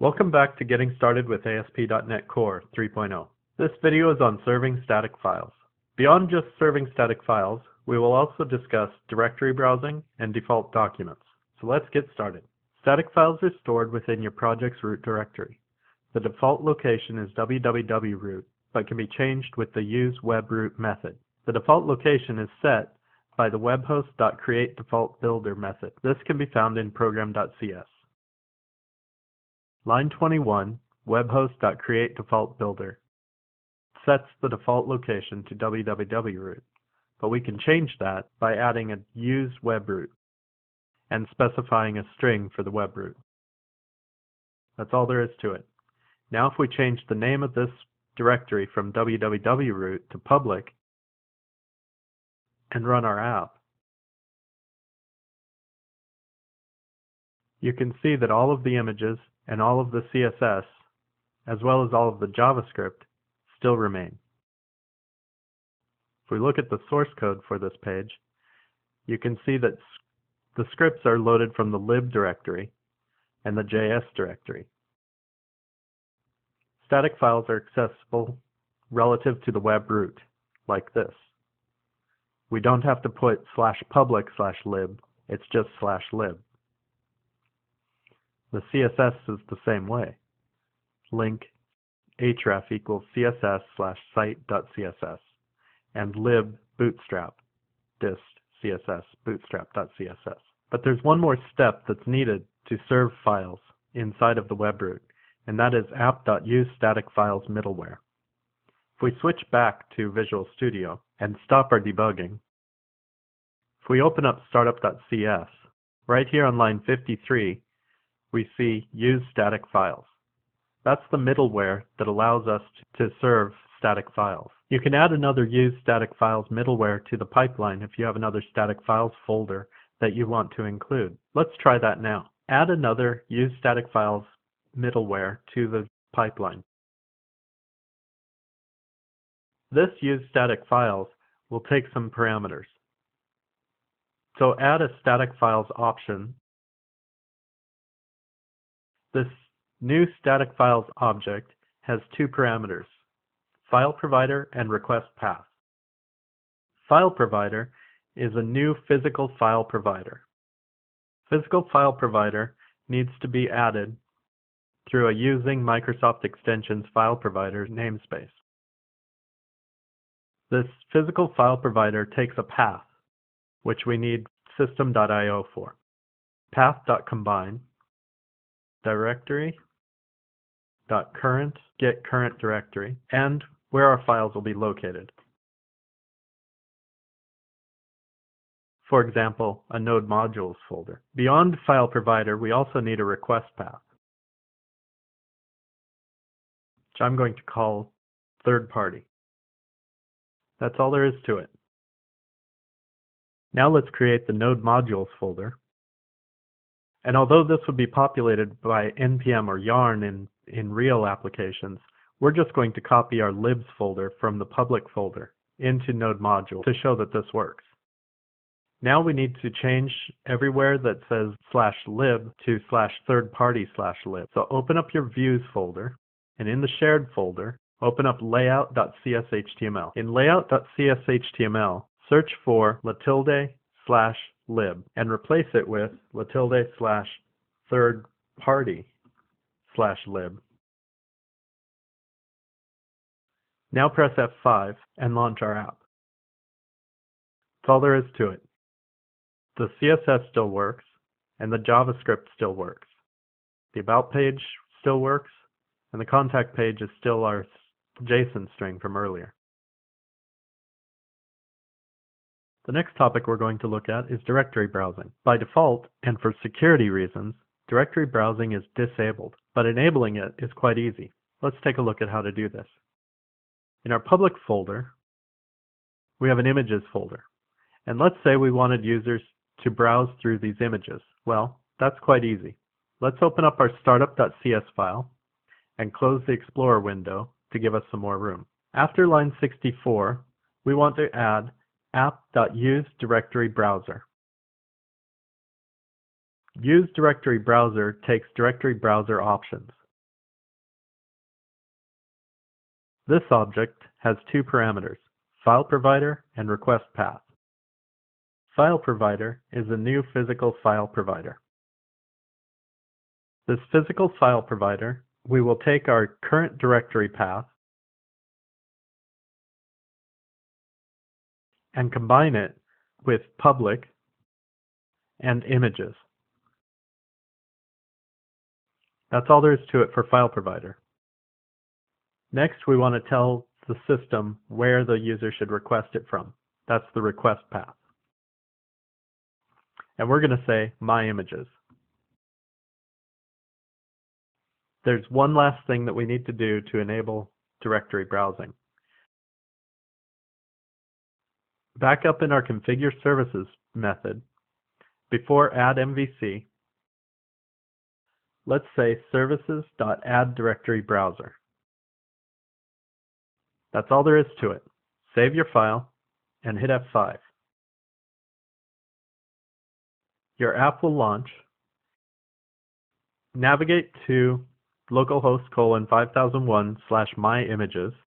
Welcome back to Getting Started with ASP.NET Core 3.0. This video is on serving static files. Beyond just serving static files, we will also discuss directory browsing and default documents. So let's get started. Static files are stored within your project's root directory. The default location is www.root, but can be changed with the use webroot method. The default location is set by the webhost.createDefaultBuilder method. This can be found in program.cs. Line 21, webhost.createDefaultBuilder, sets the default location to www.root, but we can change that by adding a use webroot and specifying a string for the webroot. That's all there is to it. Now if we change the name of this directory from www.root to public and run our app, you can see that all of the images and all of the CSS, as well as all of the JavaScript, still remain. If we look at the source code for this page, you can see that the scripts are loaded from the lib directory and the JS directory. Static files are accessible relative to the web root, like this. We don't have to put /public/lib, it's just /lib. The CSS is the same way. Link href equals css/site.css and lib bootstrap dist css bootstrap.css. But there's one more step that's needed to serve files inside of the webroot, and that is app.useStaticFiles middleware. If we switch back to Visual Studio and stop our debugging, if we open up startup.cs, right here on line 53, we see use static files. That's the middleware that allows us to serve static files. You can add another use static files middleware to the pipeline if you have another static files folder that you want to include. Let's try that now. Add another use static files middleware to the pipeline. This use static files will take some parameters. So add a static files option. This new static files object has two parameters, file provider and request path. File provider is a new physical file provider. Physical file provider needs to be added through a using Microsoft Extensions file provider namespace. This physical file provider takes a path, which we need system.io for. Path.combine directory.current get current directory and where our files will be located. For example, a node modules folder. Beyond file provider, we also need a request path, which I'm going to call third party. That's all there is to it. Now let's create the node modules folder. And although this would be populated by npm or yarn in real applications, we're just going to copy our libs folder from the public folder into node module to show that this works. Now we need to change everywhere that says /lib to /thirdparty/lib. So open up your views folder, and in the shared folder, open up layout.cshtml. In layout.cshtml, search for /lib and replace it with /thirdparty/lib. Now press F5 and launch our app. That's all there is to it. The CSS still works, and the JavaScript still works. The About page still works, and the contact page is still our JSON string from earlier. The next topic we're going to look at is directory browsing. By default, and for security reasons, directory browsing is disabled, but enabling it is quite easy. Let's take a look at how to do this. In our public folder, we have an images folder. And let's say we wanted users to browse through these images. Well, that's quite easy. Let's open up our startup.cs file and close the Explorer window to give us some more room. After line 64, we want to add app.useDirectoryBrowser. Use Directory Browser takes directory browser options. This object has two parameters, file provider and request path. File provider is a new physical file provider. This physical file provider, we will take our current directory path and combine it with public and images. That's all there is to it for file provider. Next, we want to tell the system where the user should request it from. That's the request path. And we're going to say my images. There's one last thing that we need to do to enable directory browsing. Back up in our configure services method, before add MVC, let's say services.addDirectoryBrowser. That's all there is to it. Save your file and hit F5. Your app will launch. Navigate to localhost:5001/myimages